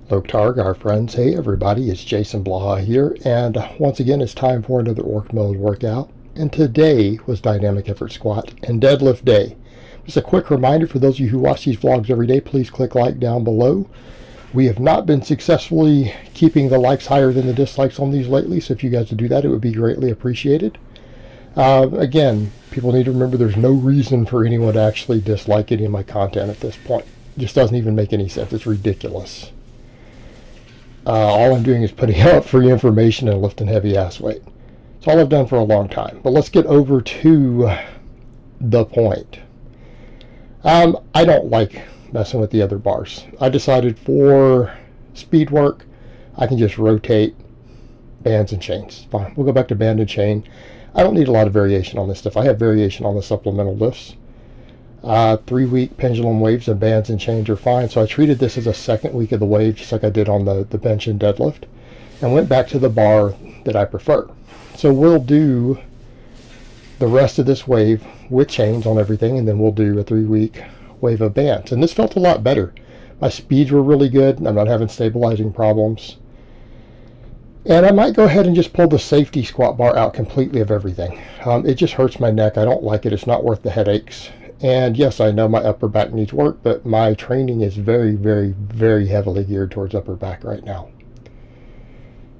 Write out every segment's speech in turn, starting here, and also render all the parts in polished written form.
Loktarg, our friends. Hey everybody, it's Jason Blaha here, and once again it's time for another Orc Mode workout. And today was Dynamic Effort Squat and Deadlift Day. Just a quick reminder for those of you who watch these vlogs every day, please click like down below. We have not been successfully keeping the likes higher than the dislikes on these lately, so if you guys would do that, it would be greatly appreciated. Again, people need to remember there's no reason for anyone to actually dislike any of my content at this point. It just doesn't even make any sense. It's ridiculous. All I'm doing is putting out free information and lifting heavy ass weight. It's all I've done for a long time. But let's get over to the point. I don't like messing with the other bars. I decided for speed work, I can just rotate bands and chains. Fine, we'll go back to band and chain. I don't need a lot of variation on this stuff. I have variation on the supplemental lifts. 3-week pendulum waves and bands and chains are fine. So I treated this as a second week of the wave, just like I did on the bench and deadlift, and went back to the bar that I prefer. So we'll do the rest of this wave with chains on everything, and then we'll do a 3-week wave of bands. And this felt a lot better. My speeds were really good. I'm not having stabilizing problems. And I might go ahead and just pull the safety squat bar out completely of everything. It just hurts my neck. I don't like it. It's not worth the headaches. And yes, I know my upper back needs work, but my training is very, very, very heavily geared towards upper back right now.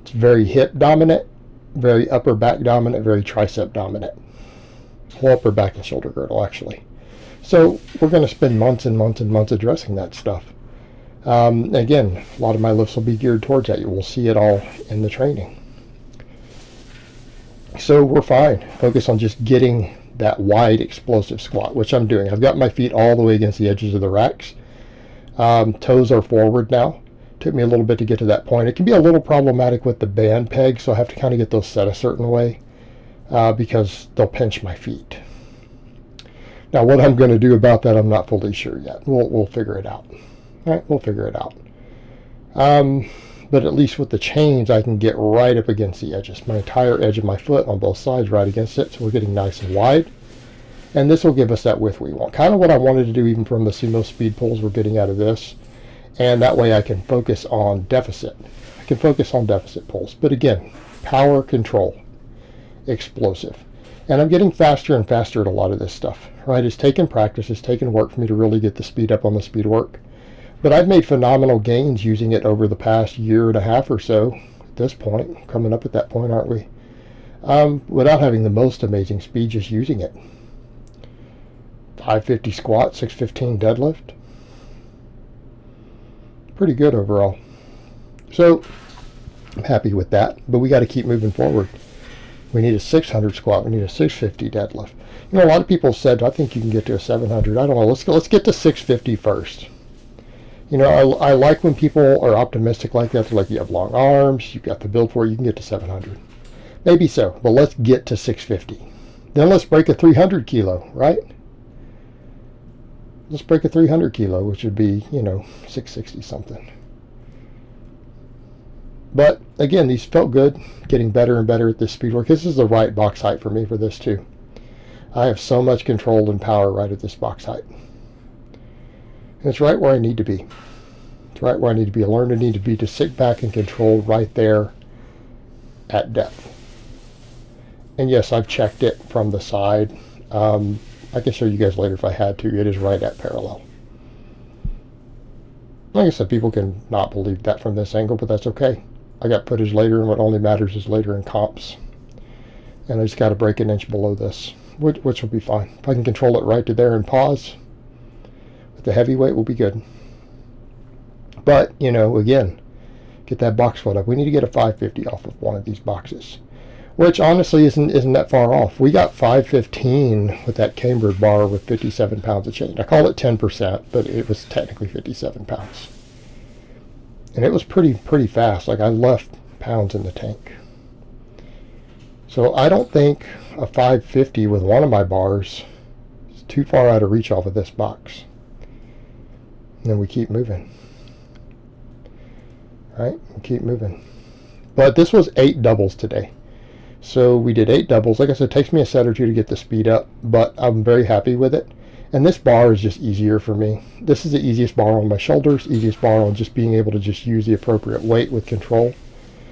It's very hip dominant, very upper back dominant, very tricep dominant. Well, upper back and shoulder girdle, actually. So we're going to spend months and months and months addressing that stuff. Again, a lot of my lifts will be geared towards that. You will see it all in the training. So we're fine. Focus on just getting that wide explosive squat, which I'm doing. I've got my feet all the way against the edges of the racks. Toes are forward now. Took me a little bit to get to that point. It can be a little problematic with the band pegs, so I have to kind of get those set a certain way because they'll pinch my feet. Now, what I'm going to do about that, I'm not fully sure yet. We'll figure it out. All right, we'll figure it out. But at least with the chains, I can get right up against the edges. My entire edge of my foot on both sides right against it, so we're getting nice and wide. And this will give us that width we want. Kind of what I wanted to do even from the sumo speed pulls we're getting out of this. And that way I can focus on deficit. I can focus on deficit pulls. But again, power control, explosive. And I'm getting faster and faster at a lot of this stuff. Right? It's taken practice. It's taken work for me to really get the speed up on the speed work. But I've made phenomenal gains using it over the past year and a half or so. At this point, coming up at that point, aren't we? Without having the most amazing speed, just using it. 550 squat, 615 deadlift. Pretty good overall. So I'm happy with that, but we got to keep moving forward. We need a 600 squat. We need a 650 deadlift. You know, a lot of people said, I think you can get to a 700. I don't know. Let's get to 650 first. You know, I like when people are optimistic like that. They're like, you have long arms, you've got the build for it, you can get to 700. Maybe so, but let's get to 650. Then let's break a 300 kilo, right? Let's break a 300 kilo, which would be, you know, 660 something. But again, these felt good, getting better and better at this speed work. This is the right box height for me for this too. I have so much control and power right at this box height. And it's right where I need to be. It's right where I need to be. I learned I need to be to sit back and control right there at depth. And yes, I've checked it from the side. I can show you guys later if I had to. It is right at parallel. Like I said, people can not believe that from this angle, but that's okay. I got footage later, and what only matters is later in comps. And I just got to break an inch below this, which will be fine. If I can control it right to there and pause, the heavyweight will be good. But, you know, again, get that box foot up. We need to get a 550 off of one of these boxes, which honestly isn't that far off. We got 515 with that cambered bar with 57 pounds of chain. I call it 10%, but it was technically 57 pounds. And it was pretty fast. Like, I left pounds in the tank. So I don't think a 550 with one of my bars is too far out of reach off of this box. And then we keep moving. Right? We keep moving. But this was 8 doubles today. So we did 8 doubles. Like I said, it takes me a set or two to get the speed up, but I'm very happy with it. And this bar is just easier for me. This is the easiest bar on my shoulders, easiest bar on just being able to just use the appropriate weight with control.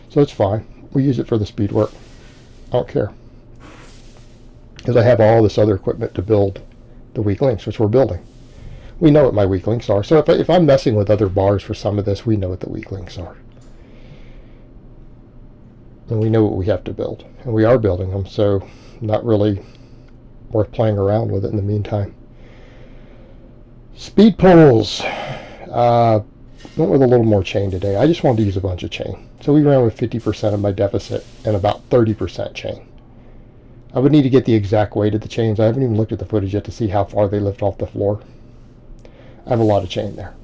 So it's fine. We use it for the speed work. I don't care. Because I have all this other equipment to build the weak links, which we're building. We know what my weak links are. So if I'm messing with other bars for some of this, we know what the weak links are. And we know what we have to build. And we are building them, so not really worth playing around with it in the meantime. Speed pulls. Went with a little more chain today. I just wanted to use a bunch of chain. So we ran with 50% of my deficit and about 30% chain. I would need to get the exact weight of the chains. I haven't even looked at the footage yet to see how far they lift off the floor. I have a lot of chain there.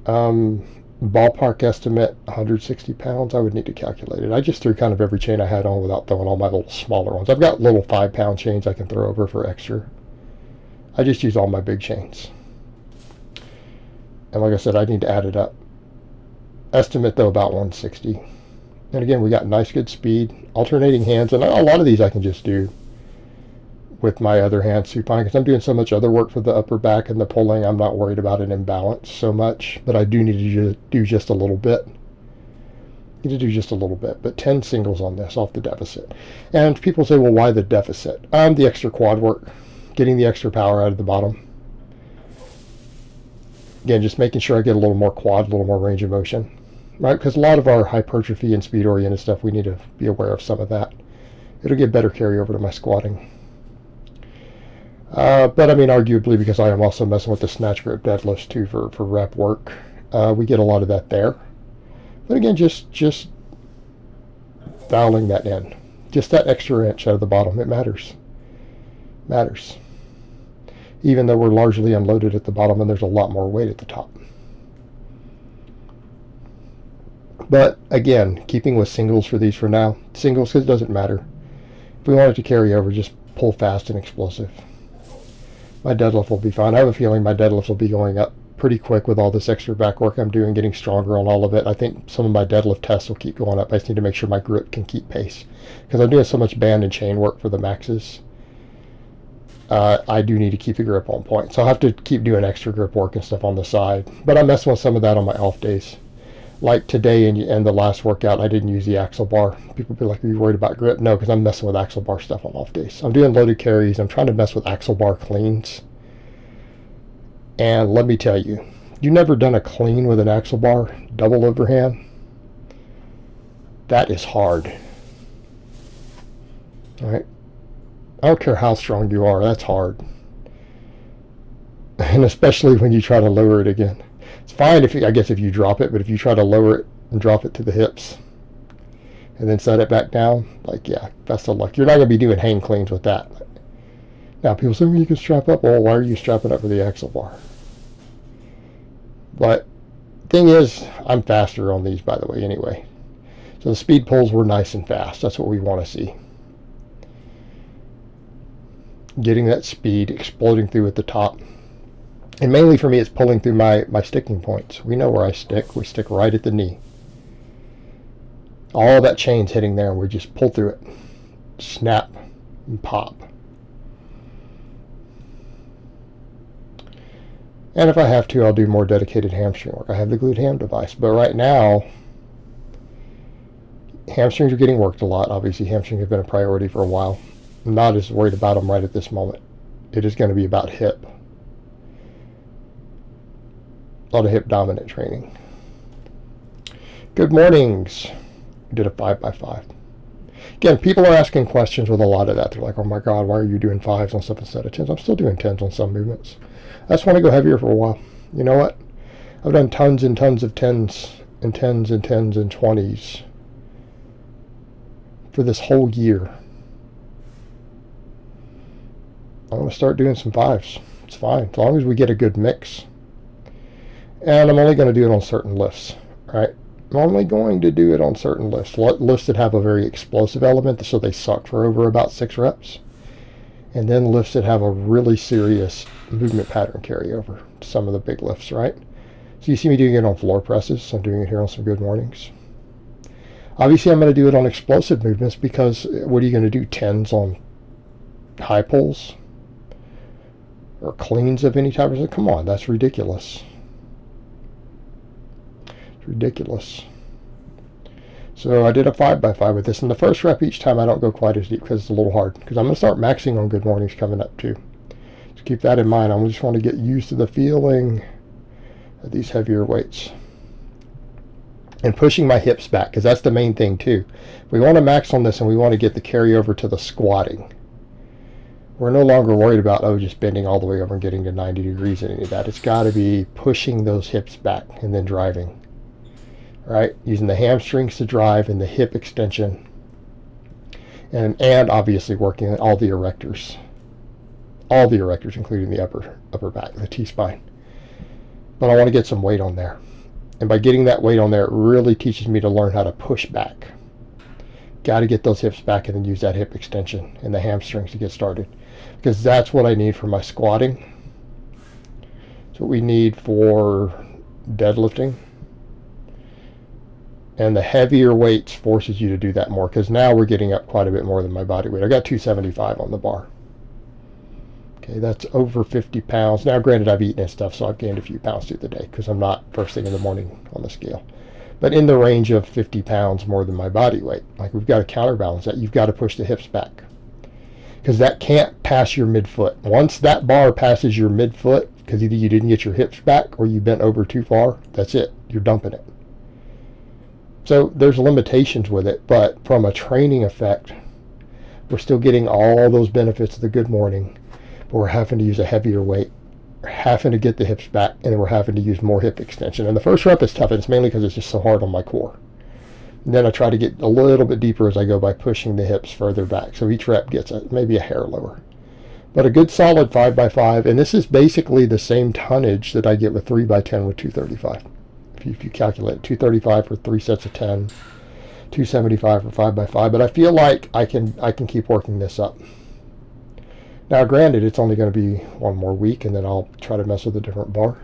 Ballpark estimate, 160 pounds. I would need to calculate it. I just threw kind of every chain I had on without throwing all my little smaller ones. I've got little 5-pound chains I can throw over for extra. I just use all my big chains. And like I said, I need to add it up. Estimate, though, about 160. And again, we got nice, good speed. Alternating hands. And a lot of these I can just do with my other hand supine. Because I'm doing so much other work for the upper back and the pulling, I'm not worried about an imbalance so much. But I do need to do just a little bit. Need to do just a little bit. But 10 singles on this off the deficit. And people say, well, why the deficit? The extra quad work. Getting the extra power out of the bottom. Again, just making sure I get a little more quad, a little more range of motion. Right? Because a lot of our hypertrophy and speed-oriented stuff, we need to be aware of some of that. It'll get better carryover to my squatting. But I mean, arguably, because I am also messing with the snatch grip deadlifts too for rep work, we get a lot of that there. But again, just dialing that in. Just that extra inch out of the bottom, it matters. Matters. Even though we're largely unloaded at the bottom and there's a lot more weight at the top. But again, keeping with singles for these for now. Singles, because it doesn't matter. If we want it to carry over, just pull fast and explosive. My deadlift will be fine. I have a feeling my deadlift will be going up pretty quick with all this extra back work I'm doing, getting stronger on all of it. I think some of my deadlift tests will keep going up. I just need to make sure my grip can keep pace. Because I'm doing so much band and chain work for the maxes. I do need to keep the grip on point. So I'll have to keep doing extra grip work and stuff on the side. But I'm messing with some of that on my off days. Like today and the last workout, I didn't use the axle bar. People be like, are you worried about grip? No, because I'm messing with axle bar stuff on off days. I'm doing loaded carries. I'm trying to mess with axle bar cleans. And let me tell you, you've never done a clean with an axle bar, double overhand? That is hard. All right? I don't care how strong you are, that's hard. And especially when you try to lower it again. It's fine if you drop it, but if you try to lower it and drop it to the hips and then set it back down, like, yeah, best of luck. You're not going to be doing hang cleans with that. Now, people say, well, you can strap up. Well, why are you strapping up for the axle bar? But thing is, I'm faster on these, by the way, anyway. So the speed pulls were nice and fast. That's what we want to see. Getting that speed, exploding through at the top. And mainly for me, it's pulling through my sticking points. We know where I stick. We stick right at the knee. All that chain's hitting there, and we just pull through it. Snap and pop. And if I have to, I'll do more dedicated hamstring work. I have the glute ham device. But right now, hamstrings are getting worked a lot. Obviously, hamstrings have been a priority for a while. I'm not as worried about them right at this moment. It is going to be about hip. A lot of hip dominant training. Good mornings. We did a 5x5. Again, people are asking questions with a lot of that. They're like, oh my God, why are you doing 5s on stuff instead of 10s? I'm still doing 10s on some movements. I just want to go heavier for a while. You know what? I've done tons and tons of 10s and 10s and 10s and 20s for this whole year. I want to start doing some 5s. It's fine, as long as we get a good mix. And I'm only going to do it on certain lifts, right? I'm only going to do it on certain lifts. Lifts that have a very explosive element, so they suck for over about 6 reps. And then lifts that have a really serious movement pattern carryover. Some of the big lifts, right? So you see me doing it on floor presses. I'm doing it here on some good mornings. Obviously, I'm going to do it on explosive movements because what are you going to do? 10s on high pulls? or cleans of any type of, come on, that's ridiculous. It's ridiculous. So I did a 5x5 with this, and the first rep each time I don't go quite as deep because it's a little hard, because I'm going to start maxing on good mornings coming up too. So keep that in mind. I just want to get used to the feeling of these heavier weights. And pushing my hips back, because that's the main thing too. We want to max on this and we want to get the carryover to the squatting. We're no longer worried about, just bending all the way over and getting to 90 degrees and any of that. It's got to be pushing those hips back and then driving. Right? Using the hamstrings to drive and the hip extension. And obviously working on all the erectors. All the erectors, including the upper back, the T-spine. But I want to get some weight on there. And by getting that weight on there, it really teaches me to learn how to push back. Got to get those hips back and then use that hip extension and the hamstrings to get started. Because that's what I need for my squatting. It's what we need for deadlifting. And the heavier weights forces you to do that more, because now we're getting up quite a bit more than my body weight. I got 275 on the bar. Okay, that's over 50 pounds. Now, granted, I've eaten and stuff, so I've gained a few pounds through the day because I'm not first thing in the morning on the scale. But in the range of 50 pounds more than my body weight. Like, we've got to counterbalance that. You've got to push the hips back, because that can't pass your midfoot. Once that bar passes your midfoot, because either you didn't get your hips back or you bent over too far, that's it. You're dumping it. So there's limitations with it, but from a training effect, we're still getting all those benefits of the good morning, but we're having to use a heavier weight. We're having to get the hips back, and then we're having to use more hip extension. And the first rep is tough, and it's mainly because it's just so hard on my core. And then I try to get a little bit deeper as I go by pushing the hips further back. So each rep gets maybe a hair lower. But a good solid 5x5, and this is basically the same tonnage that I get with 3x10 with 235. If you calculate 235 for 3 sets of 10, 275 for 5x5, but I feel like I can keep working this up. Now, granted, it's only going to be one more week, and then I'll try to mess with a different bar.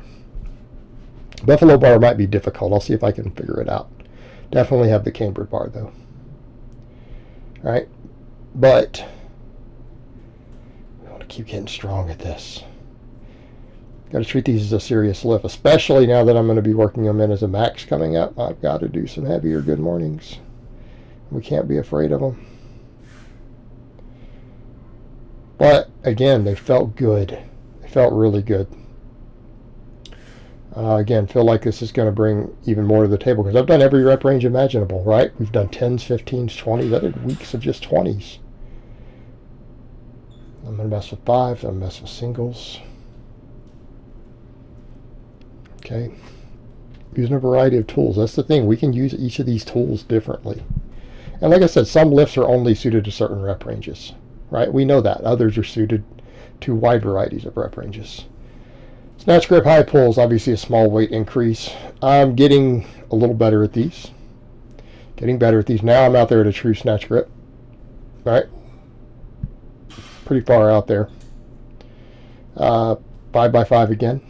Buffalo bar might be difficult. I'll see if I can figure it out. Definitely have the cambered bar, though. All right, but I want to keep getting strong at this. Got to treat these as a serious lift, especially now that I'm going to be working them in as a max coming up. I've got to do some heavier good mornings. We can't be afraid of them. But again, they felt good. They felt really good. Again, feel like this is going to bring even more to the table, because I've done every rep range imaginable, right? We've done 10s, 15s, 20s. I did weeks of just 20s. I'm going to mess with 5s. I'm going to mess with singles. Okay, using a variety of tools. That's the thing. We can use each of these tools differently. And like I said, some lifts are only suited to certain rep ranges, right? We know that. Others are suited to wide varieties of rep ranges. Snatch grip high pulls, obviously a small weight increase. I'm getting a little better at these. Now I'm out there at a true snatch grip, right? Pretty far out there. 5x5 again.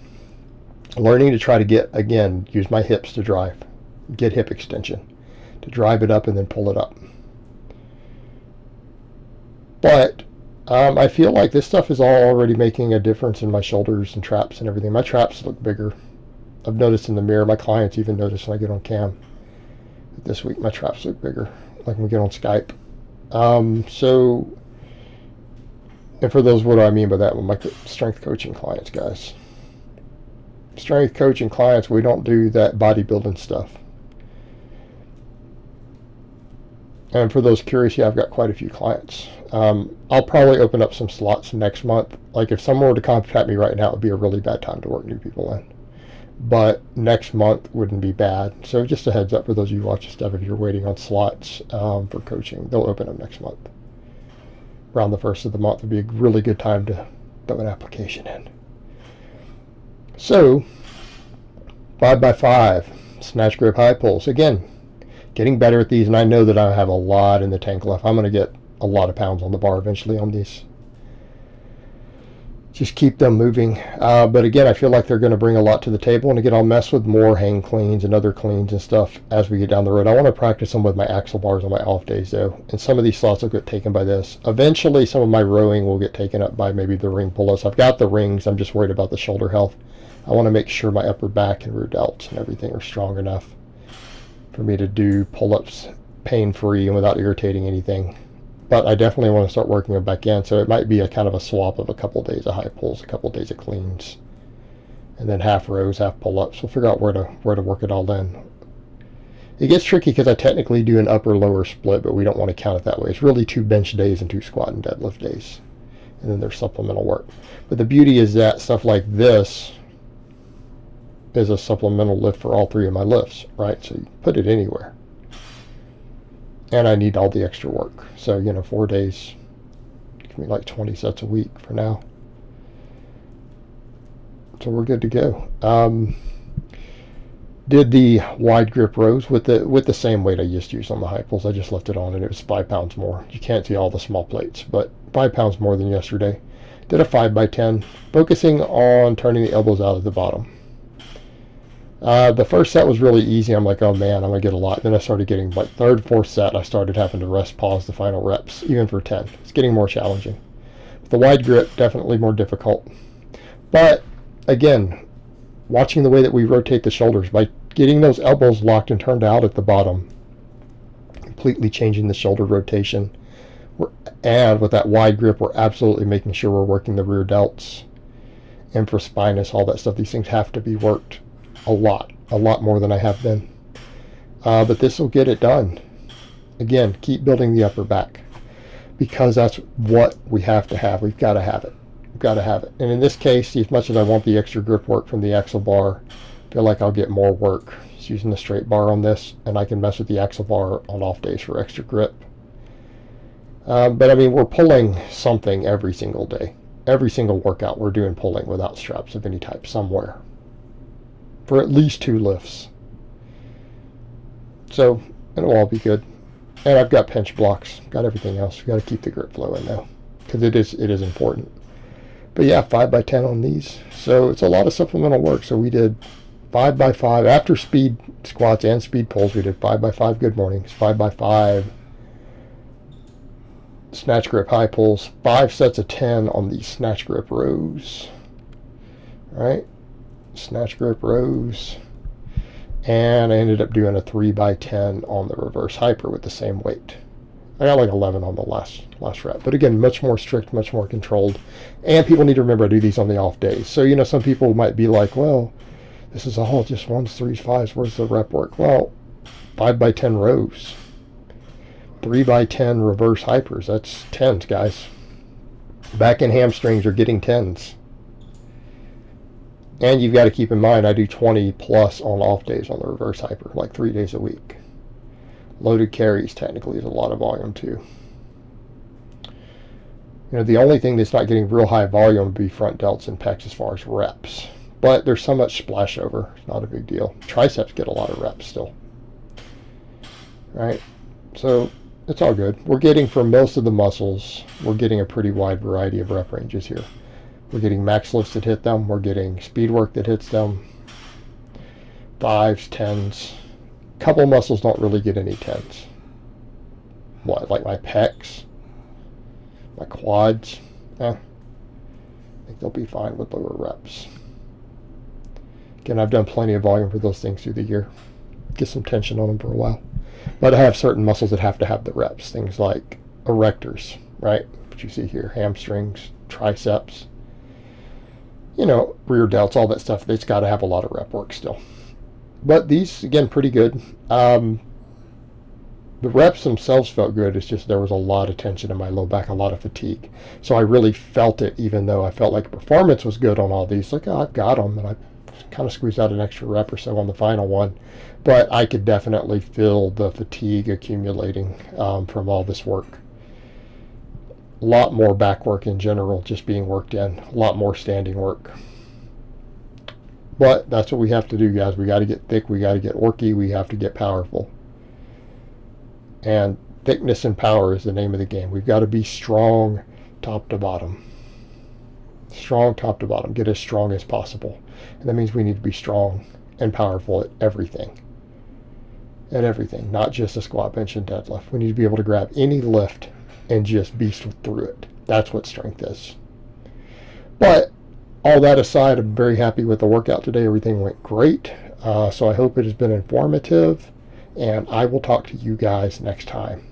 Learning to try to use my hips to drive. Get hip extension. To drive it up and then pull it up. But I feel like this stuff is all already making a difference in my shoulders and traps and everything. My traps look bigger. I've noticed in the mirror. My clients even notice when I get on cam. This week my traps look bigger. Like when we get on Skype. And for those, what do I mean by that? With my strength coaching clients, guys. Strength coaching clients, we don't do that bodybuilding stuff. And for those curious, yeah, I've got quite a few clients. I'll probably open up some slots next month. Like if someone were to contact me right now, it would be a really bad time to work new people in. But next month wouldn't be bad. So just a heads up for those of you who watch this stuff, if you're waiting on slots for coaching, they'll open up next month. Around the first of the month would be a really good time to throw an application in. So, 5x5, snatch grip high pulls. Again, getting better at these, and I know that I have a lot in the tank left. I'm going to get a lot of pounds on the bar eventually on these. just keep them moving. But again, I feel like they're going to bring a lot to the table. And again, I'll mess with more hang cleans and other cleans and stuff as we get down the road. I want to practice them with my axle bars on my off days, though. And some of these slots will get taken by this. Eventually, some of my rowing will get taken up by maybe the ring pull-ups. I've got the rings. I'm just worried about the shoulder health. I want to make sure my upper back and rear delts and everything are strong enough for me to do pull-ups pain-free and without irritating anything. But I definitely want to start working them back in, so it might be a kind of a swap of a couple of days of high pulls, a couple of days of cleans, and then half rows, half pull-ups. We'll figure out where to work it all in. It gets tricky because I technically do an upper-lower split, but we don't want to count it that way. It's really 2 bench days and 2 squat and deadlift days, and then there's supplemental work. But the beauty is that stuff like this is a supplemental lift for all 3 of my lifts, right? So you put it anywhere. And I need all the extra work. So, 4 days, give me like 20 sets a week for now. So we're good to go. Did the wide grip rows with the same weight I used to use on the high pulls. I just left it on and it was 5 pounds more. You can't see all the small plates, but 5 pounds more than yesterday. Did a 5x10, focusing on turning the elbows out at the bottom. The first set was really easy. I'm like, oh man, I'm going to get a lot. Then I started getting, like, third, fourth set, I started having to rest, pause the final reps, even for 10. It's getting more challenging. The wide grip, definitely more difficult. But, again, watching the way that we rotate the shoulders, by getting those elbows locked and turned out at the bottom, completely changing the shoulder rotation. And with that wide grip, we're absolutely making sure we're working the rear delts, infraspinous, all that stuff. These things have to be worked a lot more than I have been. But this will get it done. Again, keep building the upper back because that's what we have to have. We've got to have it. We've got to have it. And in this case, as much as I want the extra grip work from the axle bar, I feel like I'll get more work just using the straight bar on this, and I can mess with the axle bar on off days for extra grip. But I mean, we're pulling something every single day. Every single workout we're doing pulling without straps of any type somewhere, for at least 2 lifts. So it'll all be good. And I've got pinch blocks, got everything else. We've got to keep the grip flowing though, because it is important. But yeah, 5x10 on these. So it's a lot of supplemental work. So we did 5x5 after speed squats and speed pulls. We did 5x5 good mornings, 5x5 snatch grip high pulls, 5 sets of 10 on the snatch grip rows. All right. Snatch grip rows, and I ended up doing a 3x10 on the reverse hyper with the same weight. I got like 11 on the last rep, but again, much more strict, much more controlled. And people need to remember I do these on the off days. So some people might be like, well, this is all just 1s, 3s, 5s, where's the rep work? Well, 5x10 rows, 3x10 reverse hypers, that's 10s, guys. Back and hamstrings are getting 10s. And you've got to keep in mind, I do 20 plus on off days on the reverse hyper, like 3 days a week. Loaded carries technically is a lot of volume too. The only thing that's not getting real high volume would be front delts and pecs as far as reps. But there's so much splash over, it's not a big deal. Triceps get a lot of reps still. Right? So it's all good. We're getting, for most of the muscles, we're getting a pretty wide variety of rep ranges here. We're getting max lifts that hit them. We're getting speed work that hits them. 5s, 10s. A couple muscles don't really get any 10s. What, like my pecs? My quads? I think they'll be fine with lower reps. Again, I've done plenty of volume for those things through the year. Get some tension on them for a while. But I have certain muscles that have to have the reps. Things like erectors, right? What you see here. Hamstrings, triceps. Rear delts, all that stuff, it's got to have a lot of rep work still. But these, again, pretty good. The reps themselves felt good. It's just there was a lot of tension in my low back, a lot of fatigue. So I really felt it, even though I felt like performance was good on all these. Like, oh, I've got them, and I kind of squeezed out an extra rep or so on the final one. But I could definitely feel the fatigue accumulating from all this work. A lot more back work in general just being worked in. A lot more standing work. But that's what we have to do, guys. We got to get thick. We got to get worky. We have to get powerful. And thickness and power is the name of the game. We've got to be strong top to bottom. Strong top to bottom. Get as strong as possible. And that means we need to be strong and powerful at everything. At everything, not just a squat, bench, and deadlift. We need to be able to grab any lift and just beast through it. That's what strength is. But all that aside, I'm very happy with the workout today. Everything went great. So I hope it has been informative, and I will talk to you guys next time.